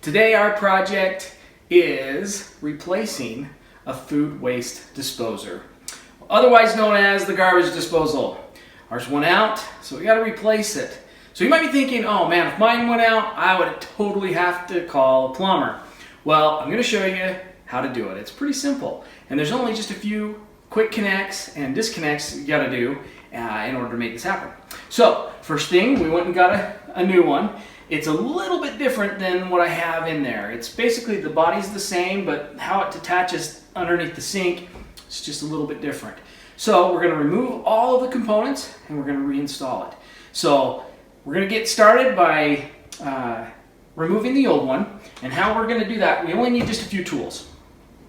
Today our project is replacing a food waste disposer, otherwise known as the garbage disposal. Ours went out, so we got to replace it. So you might be thinking, oh man, if mine went out, I would totally have to call a plumber. Well, I'm going to show you how to do it. It's pretty simple, and there's only just a few quick connects and disconnects you got to do in order to make this happen. So first thing, we went and got a new one. It's a little bit different than what I have in there. It's basically the body's the same, but how it attaches underneath the sink is just a little bit different. So we're going to remove all of the components and we're going to reinstall it. So we're going to get started by removing the old one, and how we're going to do that, we only need just a few tools.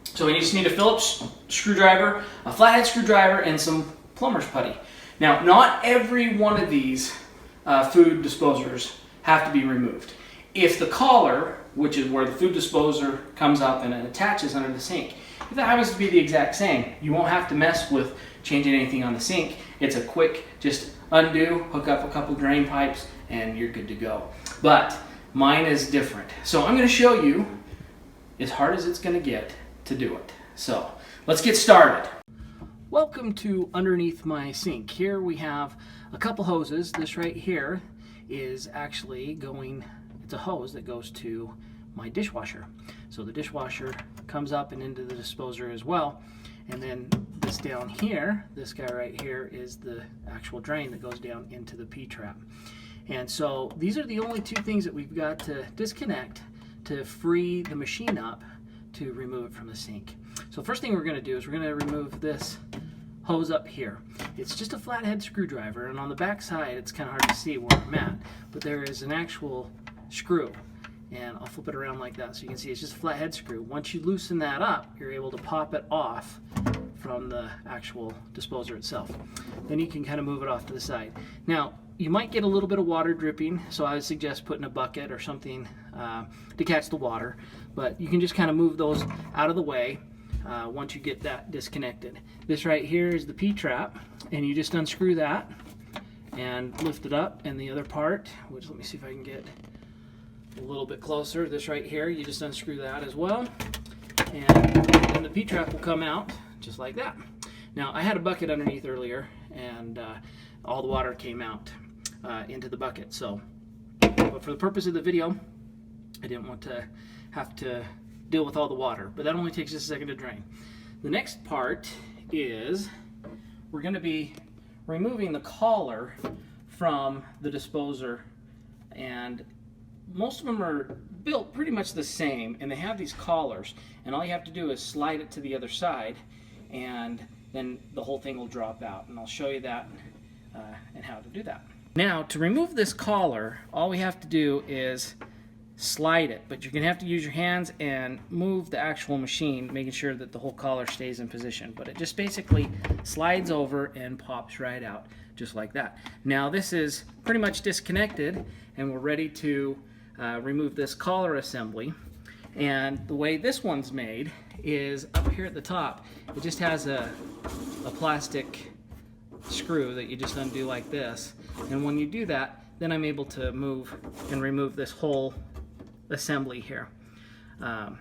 So we just need a Phillips screwdriver, a flathead screwdriver, and some plumber's putty. Now, not every one of these food disposers have to be removed. If the collar, which is where the food disposer comes up and it attaches under the sink, if that happens to be the exact same, you won't have to mess with changing anything on the sink. It's a quick, just undo, hook up a couple drain pipes, and you're good to go. But mine is different. So I'm going to show you, as hard as it's going to get, to do it. So let's get started. Welcome to underneath my sink. Here we have a couple hoses. This right here is actually going, it's a hose that goes to my dishwasher. So the dishwasher comes up and into the disposer as well. And then this down here, this guy right here, is the actual drain that goes down into the P-trap. And so these are the only two things that we've got to disconnect to free the machine up to remove it from the sink. So first thing we're going to do is we're going to remove this hose up here. It's just a flathead screwdriver, and on the back side it's kind of hard to see where I'm at, but there is an actual screw, and I'll flip it around like that so you can see it's just a flathead screw. Once you loosen that up, you're able to pop it off from the actual disposer itself. Then you can kind of move it off to the side. Now, you might get a little bit of water dripping, so I would suggest putting a bucket or something to catch the water, but you can just kind of move those out of the way once you get that disconnected. This right here is the P-trap, and you just unscrew that and lift it up, and the other part, which let me see if I can get a little bit closer, this right here, you just unscrew that as well, and then the P-trap will come out just like that. Now, I had a bucket underneath earlier, and all the water came out into the bucket, so but for the purpose of the video, I didn't want to have to deal with all the water, but that only takes just a second to drain. The next part is we're going to be removing the collar from the disposer, and most of them are built pretty much the same, and they have these collars, and all you have to do is slide it to the other side, and then the whole thing will drop out, and I'll show you that and how to do that. Now, to remove this collar, all we have to do is slide it, but you're going to have to use your hands and move the actual machine, making sure that the whole collar stays in position. But it just basically slides over and pops right out, just like that. Now this is pretty much disconnected, and we're ready to remove this collar assembly. And the way this one's made is up here at the top, it just has a plastic screw that you just undo like this. And when you do that, then I'm able to move and remove this whole assembly here, and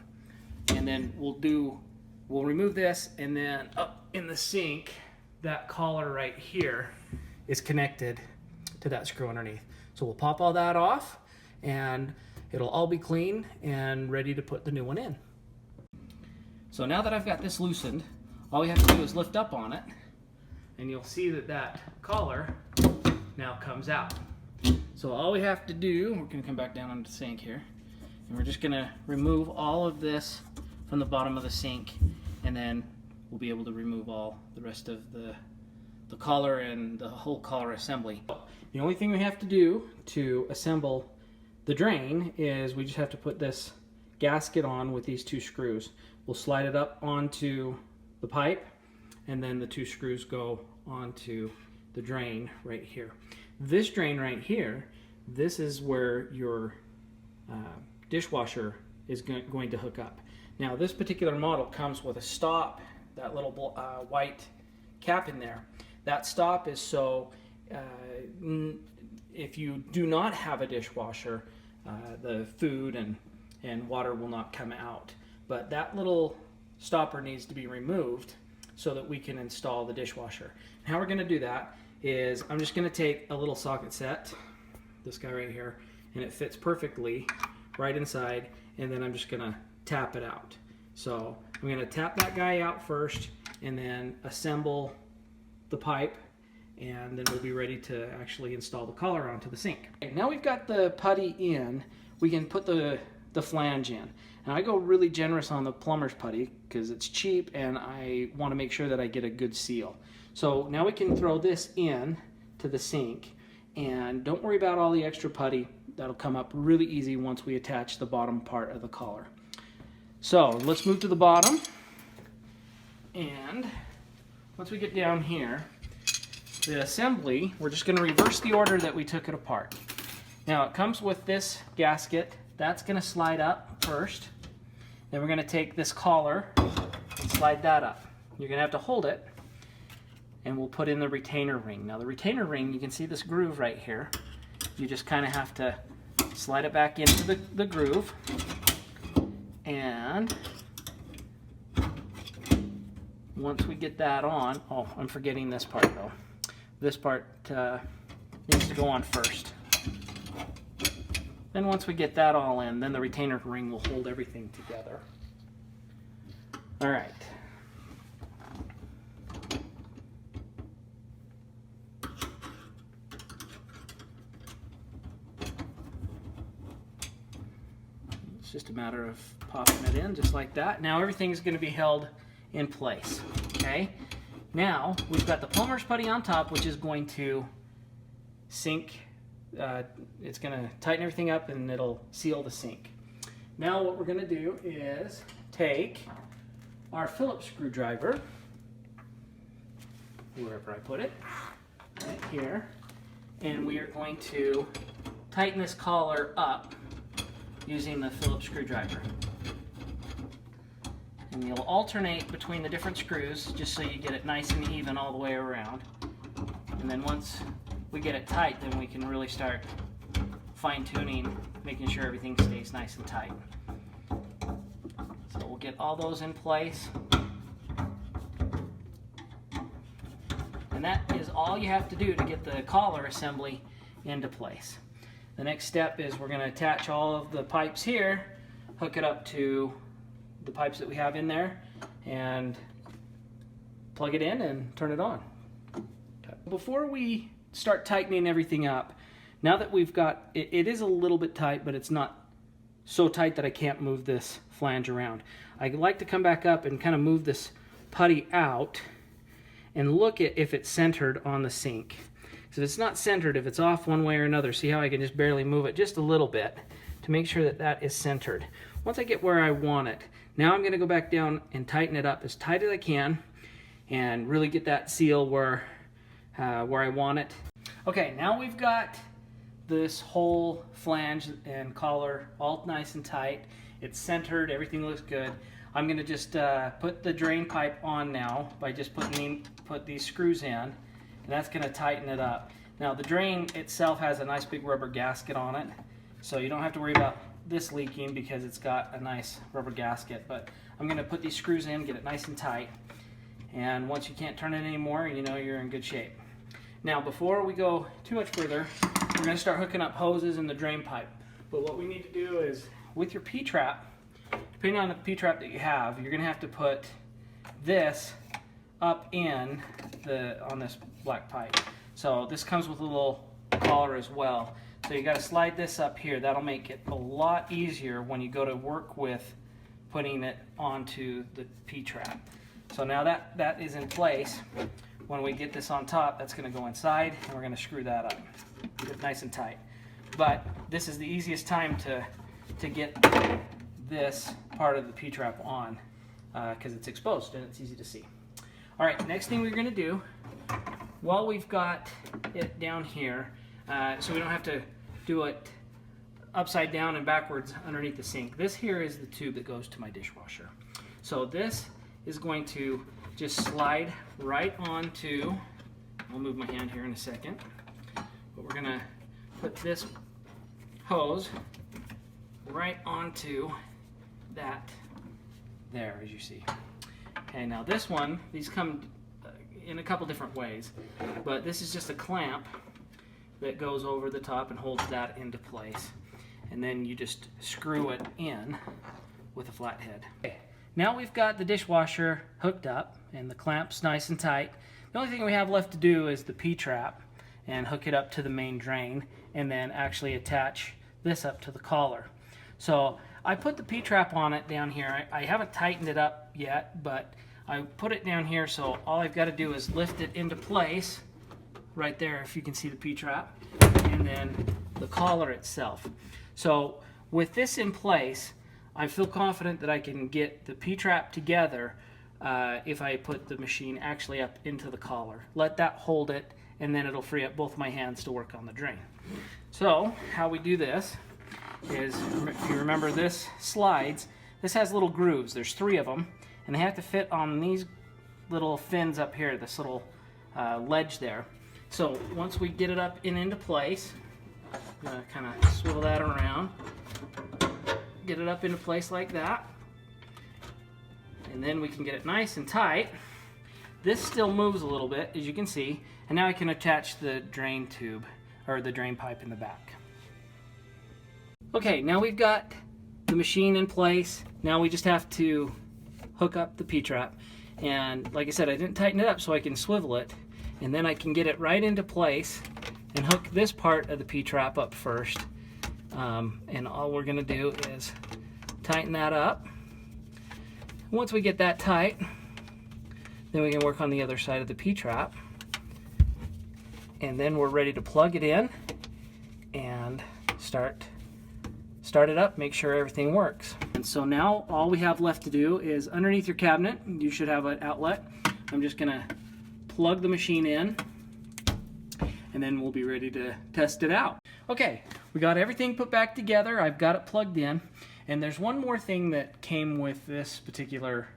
then we'll remove this, and then up in the sink, that collar right here is connected to that screw underneath. So we'll pop all that off, and it'll all be clean and ready to put the new one in. So now that I've got this loosened, all we have to do is lift up on it, and you'll see that that collar now comes out. So all we have to do, we're going to come back down onto the sink here, and we're just going to remove all of this from the bottom of the sink, and then we'll be able to remove all the rest of the collar and the whole collar assembly. The only thing we have to do to assemble the drain is we just have to put this gasket on with these two screws. We'll slide it up onto the pipe, and then the two screws go onto the drain right here. This drain right here, this is where your dishwasher is going to hook up. Now this particular model comes with a stop, that little white cap in there. That stop is so if you do not have a dishwasher, the food and and water will not come out. But that little stopper needs to be removed so that we can install the dishwasher. And how we're going to do that is I'm just going to take a little socket set, this guy right here, and it fits perfectly right inside, and then I'm just going to tap it out. So I'm going to tap that guy out first and then assemble the pipe, and then we'll be ready to actually install the collar onto the sink. Okay, now we've got the putty in, we can put the flange in. And I go really generous on the plumber's putty because it's cheap and I want to make sure that I get a good seal. So now we can throw this in to the sink, and don't worry about all the extra putty. That'll come up really easy once we attach the bottom part of the collar. So let's move to the bottom, and once we get down here, the assembly, we're just going to reverse the order that we took it apart. Now it comes with this gasket. That's going to slide up first. Then we're going to take this collar and slide that up. You're going to have to hold it, and we'll put in the retainer ring. Now the retainer ring, you can see this groove right here. You just kind of have to slide it back into the groove, and once we get that on, oh, I'm forgetting this part though. This part needs to go on first. Then once we get that all in, then the retainer ring will hold everything together. All right. It's just a matter of popping it in just like that. Now everything's going to be held in place. Okay. Now we've got the plumber's putty on top, which is going to sink. It's going to tighten everything up and it'll seal the sink. Now what we're going to do is take our Phillips screwdriver, wherever I put it, right here, and we are going to tighten this collar up using the Phillips screwdriver. And you'll alternate between the different screws just so you get it nice and even all the way around. And then once we get it tight, then we can really start fine-tuning, making sure everything stays nice and tight. So we'll get all those in place. And that is all you have to do to get the collar assembly into place. The next step is we're going to attach all of the pipes here, hook it up to the pipes that we have in there, and plug it in and turn it on. Before we start tightening everything up, now that we've got it is a little bit tight, but it's not so tight that I can't move this flange around. I like to come back up and kind of move this putty out and look at if it's centered on the sink. So if it's not centered, if it's off one way or another, see how I can just barely move it just a little bit to make sure that that is centered. Once I get where I want it, now I'm going to go back down and tighten it up as tight as I can and really get that seal where I want it. Okay, now we've got this whole flange and collar all nice and tight. It's centered, everything looks good. I'm going to just put the drain pipe on now by just put these screws in, and that's going to tighten it up. Now the drain itself has a nice big rubber gasket on it, so you don't have to worry about this leaking because it's got a nice rubber gasket. But I'm going to put these screws in, get it nice and tight, and once you can't turn it anymore, you know you're in good shape. Now before we go too much further, we're going to start hooking up hoses in the drain pipe. But what we need to do is, with your P-trap, depending on the P-trap that you have, you're going to have to put this up in on this black pipe. So this comes with a little collar as well. So you got to slide this up here. That'll make it a lot easier when you go to work with putting it onto the P-trap. So now that is in place. When we get this on top, that's going to go inside, and we're going to screw that up. Get it nice and tight. But this is the easiest time to get this part of the P-trap on because it's exposed and it's easy to see. All right, next thing we're going to do, while we've got it down here, so we don't have to do it upside down and backwards underneath the sink, this here is the tube that goes to my dishwasher. So this is going to just slide right onto, I'll move my hand here in a second, but we're going to put this hose right onto that there, as you see. Okay, now this one, these come in a couple different ways, but this is just a clamp that goes over the top and holds that into place. And then you just screw it in with a flat head. Okay, now we've got the dishwasher hooked up and the clamp's nice and tight. The only thing we have left to do is the P-trap and hook it up to the main drain and then actually attach this up to the collar. So I put the P-trap on it down here. I haven't tightened it up yet, but I put it down here, so all I've got to do is lift it into place right there, if you can see the P-trap, and then the collar itself. So with this in place, I feel confident that I can get the P-trap together if I put the machine actually up into the collar. Let that hold it, and then it'll free up both my hands to work on the drain. So how we do this is, if you remember, this slides. This has little grooves. There's 3 of them, and they have to fit on these little fins up here, this little ledge there. So once we get it up and into place, I'm gonna kind of swivel that around, get it up into place like that, and then we can get it nice and tight. This still moves a little bit, as you can see, and now I can attach the drain tube, or the drain pipe in the back. Okay, now we've got the machine in place. Now we just have to hook up the P-trap, and like I said, I didn't tighten it up so I can swivel it, and then I can get it right into place and hook this part of the P-trap up first. And all we're gonna do is tighten that up. Once we get that tight, then we can work on the other side of the P-trap, and then we're ready to plug it in and start it up, make sure everything works. And so now all we have left to do is, underneath your cabinet, you should have an outlet. I'm just gonna plug the machine in, and then we'll be ready to test it out. Okay, we got everything put back together. I've got it plugged in, and there's one more thing that came with this particular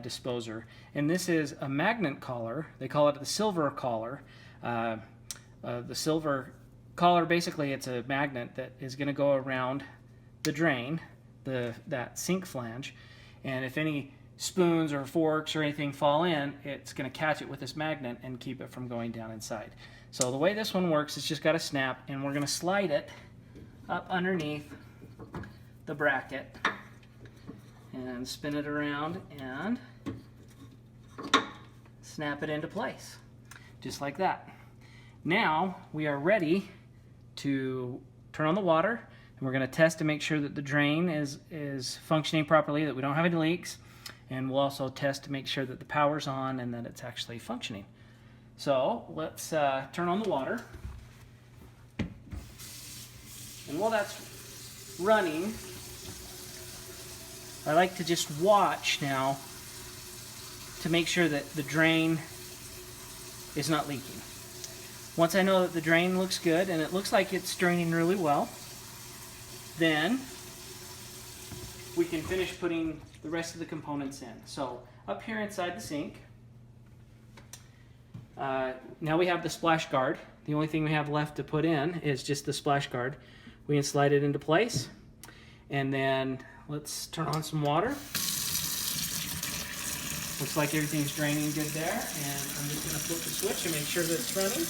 disposer, and this is a magnet collar. They call it the silver collar. The silver collar, basically, it's a magnet that is going to go around the drain, that sink flange, and if any spoons or forks or anything fall in, it's going to catch it with this magnet and keep it from going down inside. So the way this one works, it's just got a snap, and we're going to slide it up underneath the bracket and spin it around and snap it into place, just like that. Now we are ready to turn on the water, and we're going to test to make sure that the drain is functioning properly, that we don't have any leaks, and we'll also test to make sure that the power's on and that it's actually functioning. So let's turn on the water, and while that's running, I like to just watch now to make sure that the drain is not leaking. Once I know that the drain looks good and it looks like it's draining really well, then we can finish putting the rest of the components in. So up here inside the sink, now we have the splash guard. The only thing we have left to put in is just the splash guard. We can slide it into place, and then let's turn on some water. Looks like everything's draining good there, and I'm just going to flip the switch and make sure that it's running.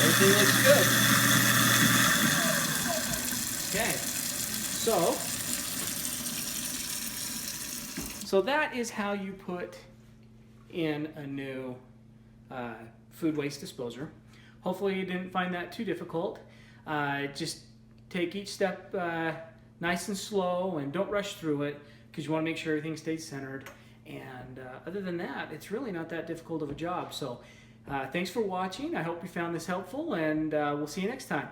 Everything looks good. Okay, so that is how you put in a new food waste disposer. Hopefully you didn't find that too difficult. Just take each step nice and slow, and don't rush through it, because you want to make sure everything stays centered. And other than that, it's really not that difficult of a job. So thanks for watching. I hope you found this helpful, and we'll see you next time.